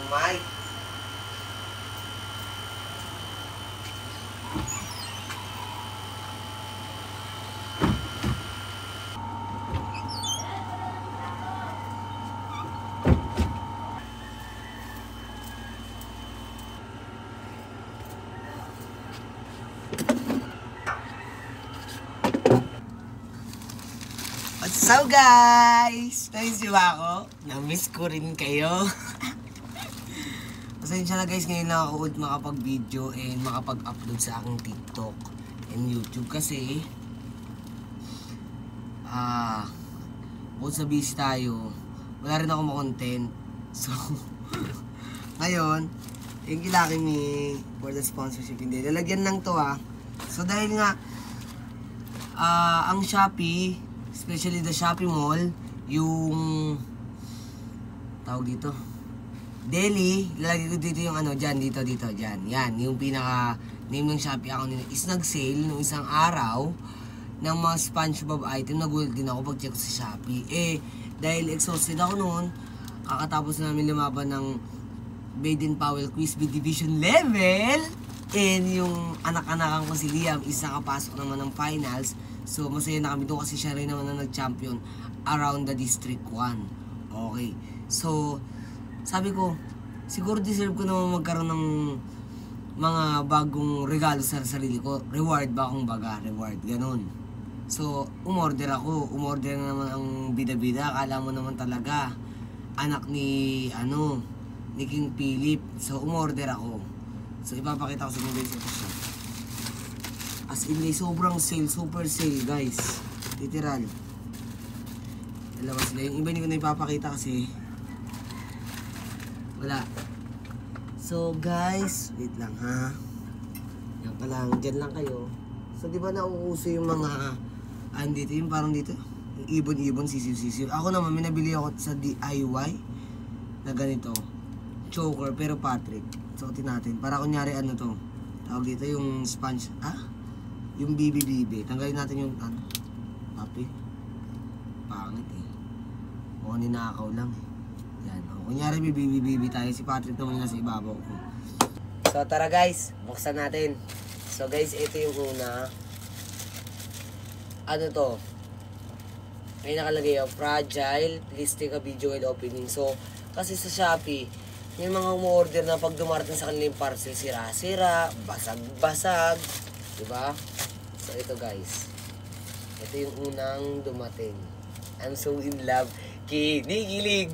mic. So guys, na-miss nyo ba ako? Na-miss ko rin kayo. Pasensya na guys, ngayon lang ako makapag-video and makapag-upload sa aking TikTok and YouTube kasi kung sa busy tayo, wala rin ako makontent. So, ngayon, thank you Lucky Me for the sponsorship. Hindi, lalagyan lang to So dahil nga, ang Shopee, especially the Shopee Mall, yung tawag dito Deli, lalagay ko dito yung dito, dyan. Yan, yung pinaka name ng Shopee account nila is nag-sale nung isang araw ng mga SpongeBob item. Nagulat din ako pag-check sa Shopee. Dahil exhausted ako noon, kakatapos namin lumaban ng Baden Powell Quiz B Division level. And yung anak-anakan ko si Liam is nakapasok naman ng finals. So, masaya na kami doon kasi siya rin naman na nag-champion around the District 1. Okay. So, sabi ko, siguro deserve ko naman magkaroon ng mga bagong regalo sa sarili ko. Reward ba akong baga? Reward. Ganon. So, umorder ako. Umorder na naman ang bida-bida. Akala mo naman talaga, anak ni, ni King Philip. So, umorder ako. So, ipapakita ko sa inyo guys ito siya. As in, sobrang sale, super sale guys. Literal. Dalawa sila. Yung iba hindi ko na ipapakita kasi wala. So guys, wait lang ha. Yan pa lang, dyan lang kayo. So di ba nauuso yung mga andito, yung parang dito, yung ibon-ibon, sisiw-sisiw. Ako naman, may nabili ako sa DIY na ganito. Choker, pero Patrick. Suotin natin. Para kunyari to. Tawag dito yung sponge. Yung bibi-bibi. Tanggalin natin yung papi. Pangit o ninakaw lang Yan. O, kunyari bibi-bibi tayo. Si Patrick naman nasa ibabaw ko. So tara guys, buksan natin. So guys, ito yung una. To? May nakalagay fragile. Please take a video while opening. So, kasi sa Shopee, may mga umu-order na pag dumarating sa kanila yung parcel, sira-sira, basag-basag. Diba? So, ito guys. Ito yung unang dumating. I'm so in love. Kinikilig!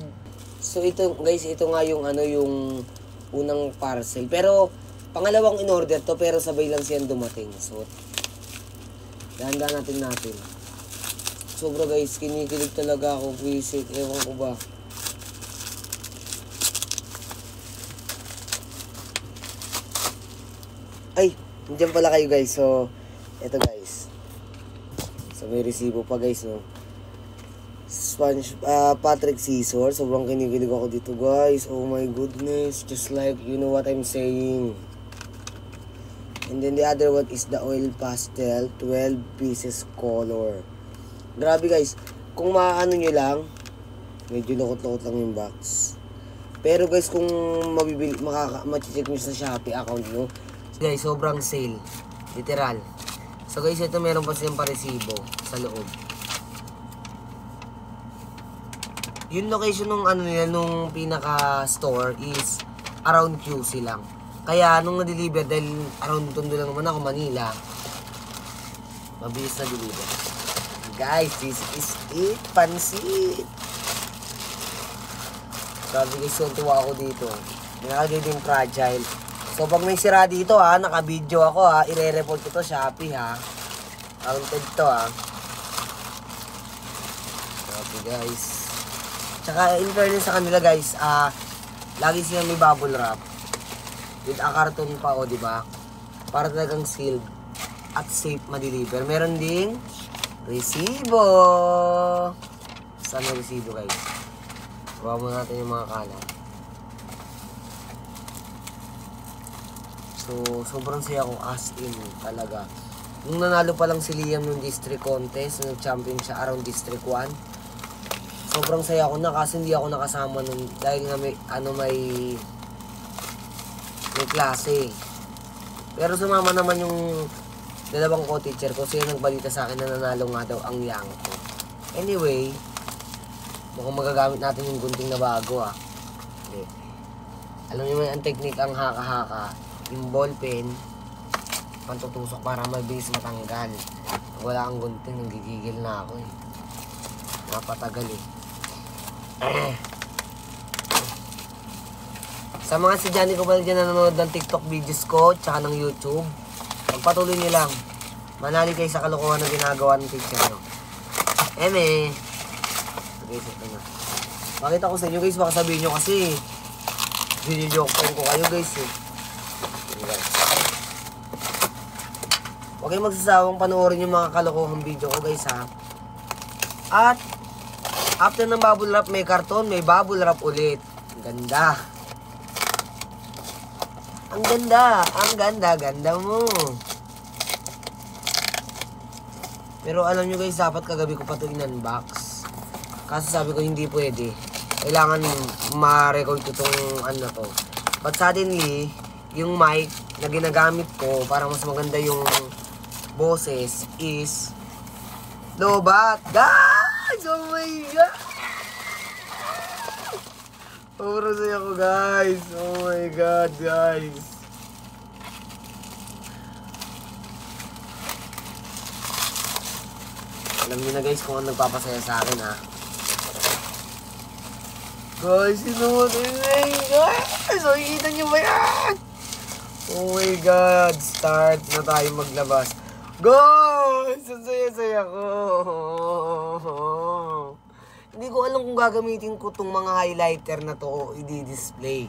So, ito guys, ito nga yung yung unang parcel. Pero, pangalawang in-order to, pero sabay lang siyang dumating. So, dahan-dahan natin. Sobra guys, kinikilig talaga ako. Visit, ewan ko ba. Ay, nandiyan pala kayo guys. So, eto guys. So, may resibo pa guys, no. Patrick Scissor. Sobrang kinikilig ako dito guys. Oh my goodness. Just like, you know what I'm saying. And then the other one is the oil pastel. 12 pieces color. Grabe guys. Kung maano nyo lang, medyo lukot-lukot lang yung box. Pero guys, kung machicheck nyo sa Shopee account nyo, guys, sobrang sale. Literal. So guys, ito meron pa silang paresibo sa loob. Yung location nung nila, nung pinaka-store is around QC lang. Kaya nung na-deliver, dahil around Tondo lang naman ako, Manila, mabilis na deliver. Guys, this is it. Pansit. Sabi guys, tuwa ako dito. Nakalagay din fragile. So, pag may sira dito naka-video ako ire-report ko to Shopee Counted to Okay guys. Tsaka in fairness sa kanila guys, lagi sila may bubble wrap. With a carton pa diba? Para talagang sealed at safe ma-deliver. Meron ding resibo. Saan yung resibo guys? Gawa mo natin yung mga kalat. So, sobrang saya ko as in talaga. Nung nanalo pa lang si Liam nung district contest, nung champion siya around district 1, sobrang saya ko na kasi hindi ako nakasama nun dahil nga may May klase. Pero sumama naman yung dalawang co-teacher ko. Sila nagbalita sa akin na nanalo nga daw ang Yangko. Anyway, mukhang magagamit natin yung gunting na bago Okay. Alam niyo may ang technique ang haka-haka. Yung ballpen, pantutusok para mabilis matanggal. Pag wala kang gunting, nanggigigil na ako eh. Napatagal eh. Sa mga estudyante ko pala dyan nanonood ng TikTok videos ko, tsaka ng YouTube, pagpatuloy nyo lang. Manali kayo sa kalokohan na ginagawa ng teacher nyo. Eme! Guys, ito na. Pakita ko sa inyo guys, baka sabihin nyo kasi, joke ko kayo guys eh. Huwag kayong magsasawang panoorin yung mga kalokohang video ko guys ha. At, after ng bubble wrap, may karton, may bubble wrap ulit. Ganda. Ang ganda mo. Pero alam nyo guys, dapat kagabi ko pa ito in-unbox. Kasi sabi ko hindi pwede. Kailangan ma-record ko itong ano to. But suddenly, yung mic na ginagamit ko para mas maganda yung boses is lobat. Guys! Oh my God! Sobrang saya ko guys. Oh my God guys. Alam niyo na guys kung ano nagpapasaya sa akin ha. Guys, sinutin na yun guys. So, ikita niyo ba yan? Oh my God. Start na tayo maglabas. Guys! Ang saya-saya ko. Hindi ko alam kung gagamitin ko itong mga highlighter na to o i-display.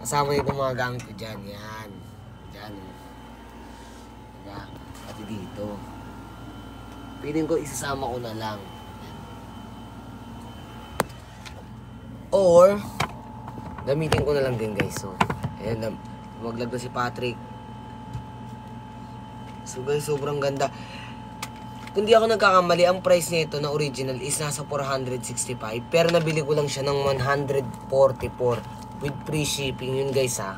Kasama itong mga gamit ko dyan. Yan. Dyan. Diba? Pati dito. Piling ko isasama ko na lang. Or, gamitin ko na lang din guys. So, ayan. Maglag na si Patrick. So guys, sobrang ganda. Kung di ako nagkakamali, ang price nito na original is nasa 465. Pero nabili ko lang siya ng 144 with free shipping. Yun guys ha.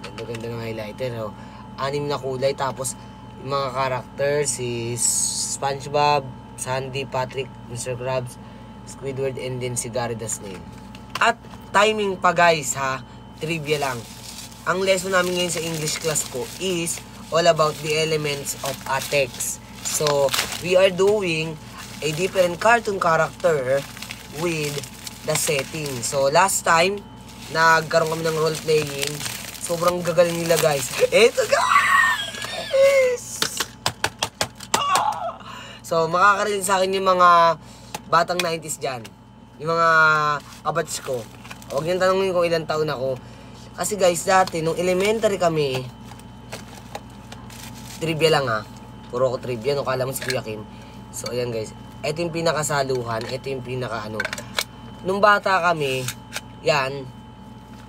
Ganda-ganda ng highlighter. Oh. 6 na kulay. Tapos yung mga characters is SpongeBob, Sandy, Patrick, Mr. Krabs, Squidward, and then si Gary the Snail. At timing pa guys ha. Trivia lang. Ang lesson namin ngayon sa English class ko is all about the elements of a text. So, we are doing a different cartoon character with the setting. So, last time, nagkaroon kami ng role-playing. Sobrang gagaling nila, guys. Eto, guys! So, makakarinig sa akin yung mga batang 90s dyan. Yung mga kabats ko. Huwag niyong tanongin kung ilang taon ako. Kasi, guys, dati, nung elementary kami, trivia lang ha. Puro ko trivia. No, kala mo si Kuya Kim. So, ayan guys. Ito yung pinakasaluhan. Ito yung pinaka ano. Nung bata kami, yan.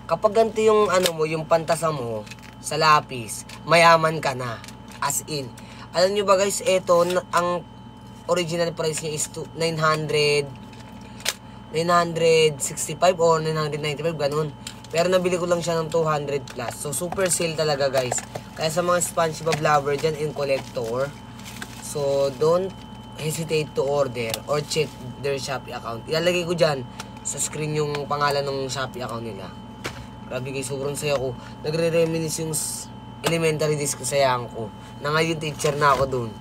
Kapag ganito yung ano mo, yung pantasa mo, sa lapis, mayaman ka na. As in. Alam nyo ba guys, ito, ang original price niya is 965 or 995, ganun. Pero nabili ko lang siya ng 200 plus. So, super sale talaga guys. Kaya sa mga SpongeBob lover dyan and collector, so don't hesitate to order or check their Shopee account. Ilalagay ko dyan sa screen yung pangalan ng Shopee account nila. Grabe guys, sobrang saya ko. Nagre-reminisce yung elementary days ko sa Yangko. Na ngayon teacher na ako dun.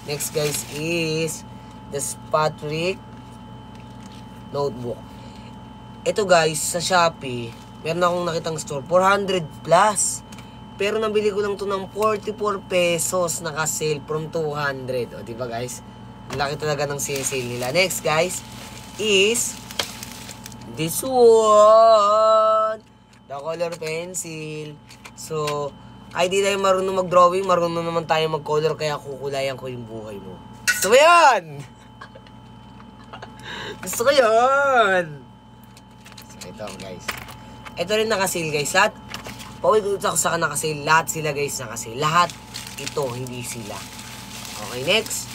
Next guys is the Patrick notebook. Ito guys, sa Shopee, meron akong nakitang store, 400 plus. Pero nabili ko lang to ng 44 pesos, naka-sale from 200. O, diba guys? Laki talaga ng sale nila. Next guys, is this one. The color pencil. So, ay di tayo marunong mag-drawing, marunong naman tayo mag-color, kaya kukulayan ko yung buhay mo. Gusto mo yan? Gusto ko yan! Ito guys. Ito rin naka-sale guys. Lahat, pawid ko ako sa naka-sale. Lahat sila guys naka-sale. Lahat ito, hindi sila. Okay, next.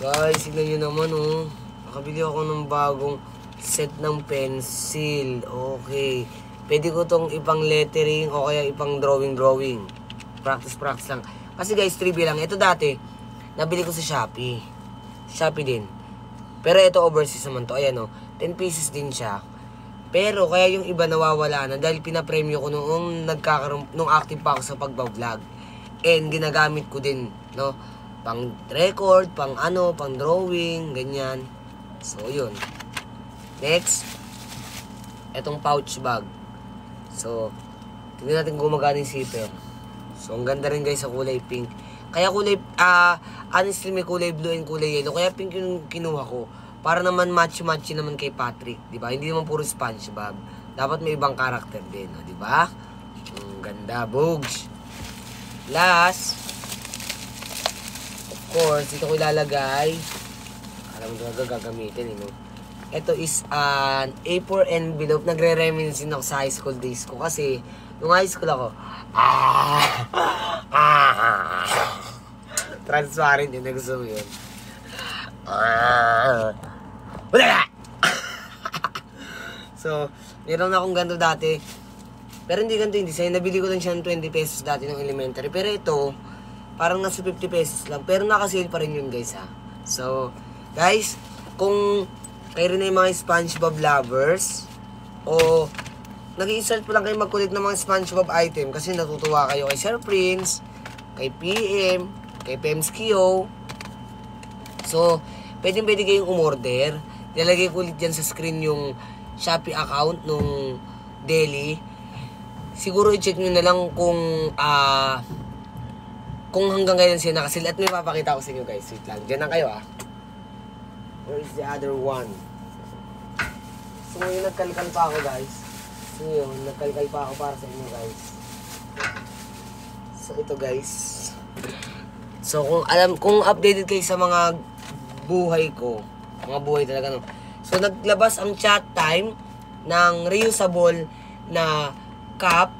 Guys, tignan nyo naman oh. Nakabili ako ng bagong Set ng pencil. Okay. Pwede ko tong ipang lettering o kaya ipang drawing. Practice lang. Kasi guys, trivia lang. Ito dati, nabili ko sa Shopee. Shopee din. Pero ito overseas naman to. Ayan o. 10 pieces din siya. Pero kaya yung iba nawawala na dahil pinapremyo ko nung active pa ako sa pagbablog. And ginagamit ko din, no? Pang record, pang drawing, ganyan. So, yun. Next, etong pouch bag. So, tingnan natin kung gumagana yung zipper. So, ang ganda rin guys sa kulay pink. Kaya honestly may kulay blue and kulay yellow. Kaya pink yung kinuha ko. Para naman match-match naman kay Patrick, di ba? Hindi naman puro SpongeBob. Dapat may ibang karakter din, no? Di ba? Ang ganda, Bogs. Last, of course, dito ko ilalagay. Alam mo talaga gagamitin, no? Ito is an A4 envelope. Nagre-reminiscing ako sa high school days ko. Kasi, nung high school ako, transparent yun. Gusto mo yun. So, meron akong ganito dati. Pero hindi ganito yung design. Nabili ko lang siya ng 20 pesos dati ng elementary. Pero ito, parang nasa 50 pesos lang. Pero nakasale pa rin yun guys ha. So, guys, kung kayo rin ay mga SpongeBob lovers, o nag-i-start po lang kayo mag-collect ng mga SpongeBob item kasi natutuwa kayo kay Sir Prince, kay PM, kay Pemskio. So, pwede kayong umorder. Nilagay ko ulit dyan sa screen yung Shopee account nung Deli. Siguro i-check nyo na lang kung hanggang ngayon siya nakasil. At may papakita ko sa inyo guys. Wait lang. Diyan lang kayo Where is the other one? So ngayon nagkalkal pa ako guys. So yun, nagkalkal pa ako para sa inyo guys. So ito guys. So kung updated kayo sa mga buhay ko, mga buhay talaga no. So naglabas ang chat time ng reusable na cup.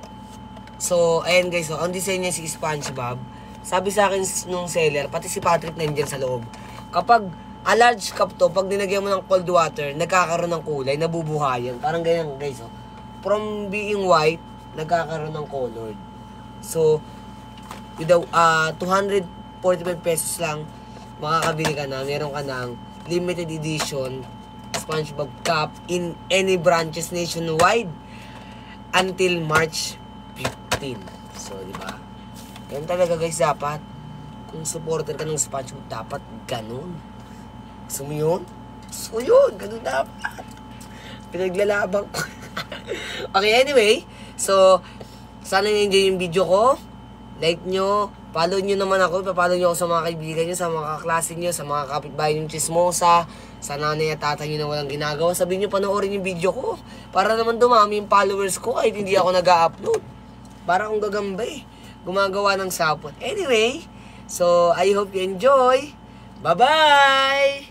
So ayan guys, ang design niya si SpongeBob. Sabi sa akin nung seller, pati si Patrick na dyan sa loob. Kapag a large cup to, pag dinagyan mo ng cold water, nagkakaroon ng kulay, nabubuhayan. Parang ganyan guys From being white, nagkakaroon ng colored. So, with 245 pesos lang, makakabili ka na, meron ka ng limited edition SpongeBob cup in any branches nationwide until March 15. So, di ba? Yan talaga guys, dapat. Kung supporter ka ng SpongeBob, dapat ganun. Gusto mo yun? So yun, ganun dapat. Pinaglalabang ko. Okay, anyway. So, sana na-enjoy yung video ko. Like nyo. Follow nyo naman ako. Papalo nyo ako sa mga kaibigan nyo, sa mga kaklase nyo, sa mga kapitbahay nyo chismosa, sa nanay at tatay nyo na walang ginagawa. Sabihin nyo, panoorin yung video ko. Para naman dumami yung followers ko kahit hindi ako nag-upload. Para akong gagambay. Gumagawa ng sapot. Anyway, so I hope you enjoy. Bye-bye!